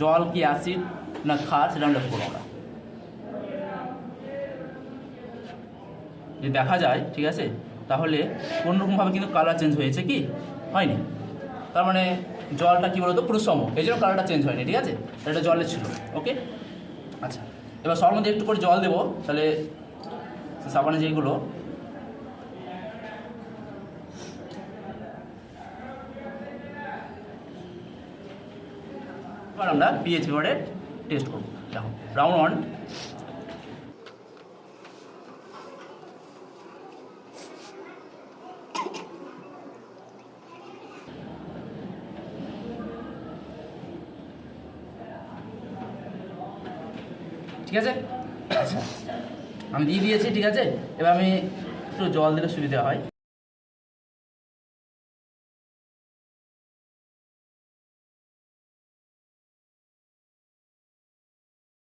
জল কি অ্যাসিড না ক্ষার সেটা আমরা লক্ষ্য করবো আমরা। যদি দেখা যায় ঠিক আছে, তাহলে কোনোরকমভাবে কিন্তু কালার চেঞ্জ হয়েছে কি হয়নি, তার মানে জলটা কী বলতো পুরো সম, এই জন্য কালারটা চেঞ্জ হয়নি। ঠিক আছে, এটা জলের ছিল। ওকে, আচ্ছা এবার সবার মধ্যে একটু করে জল দেবো, তাহলে সাবানে যেগুলো এবার আমরা পিএইচ পেপারে টেস্ট করবো। দেখো রাউন্ড 1, ঠিক আছে। আচ্ছা আমি দিয়ে দিয়েছি, ঠিক আছে। এবার আমি একটু জল দিলে সুবিধা হয়।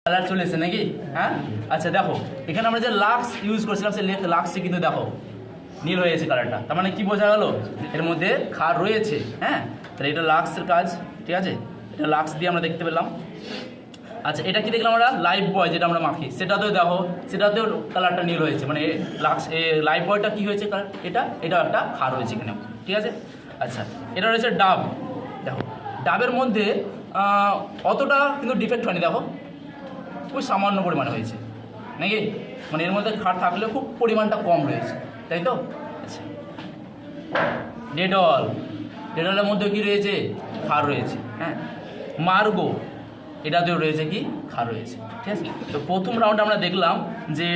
কালার চলে এসেছে নাকি? হ্যাঁ, আচ্ছা দেখো এখানে আমরা যে লাক্স ইউজ করছিলাম সেই লাক্সে কিন্তু দেখো নীল হয়েছে কালারটা, তার মানে কি বোঝা গেল এর মধ্যে ক্ষার রয়েছে। হ্যাঁ, তাহলে এটা লাক্সের কাজ, ঠিক আছে, এটা লাক্স দিয়ে আমরা দেখতে পেলাম। আচ্ছা এটা কি দেখলাম আমরা লাইফ বয় যেটা আমরা মাখি, সেটাতেও দেখো সেটাতেও কালারটা নীল হয়েছে, মানে লাক্স লাইফ বয়টা কী হয়েছে কালার, এটাও একটা ক্ষার হয়েছে এখানে, ঠিক আছে। আচ্ছা এটা রয়েছে ডাব, দেখো ডাবের মধ্যে অতটা কিন্তু ডিফেক্ট হয়নি, দেখো খুব সামান্য পরিমাণে হয়েছে নাকি, মানে এর মধ্যে ক্ষার থাকলেও খুব পরিমাণটা কম রয়েছে, তাই তো। আচ্ছা ডেটলের মধ্যে কি রয়েছে, ক্ষার রয়েছে। হ্যাঁ, মার্গো এটাতেও রয়েছে কি, ক্ষার রয়েছে, ঠিক আছে। তো প্রথম রাউন্ডে আমরা দেখলাম যে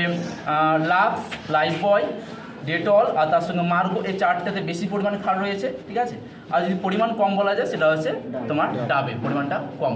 লাক্স, লাইফবয়, ডেটল আর তার সঙ্গে মার্গো এই চারটাতে বেশি পরিমাণে ক্ষার রয়েছে, ঠিক আছে। আর যদি পরিমাণ কম বলা যায় সেটা হচ্ছে তোমার ডাবে পরিমাণটা কম রয়েছে।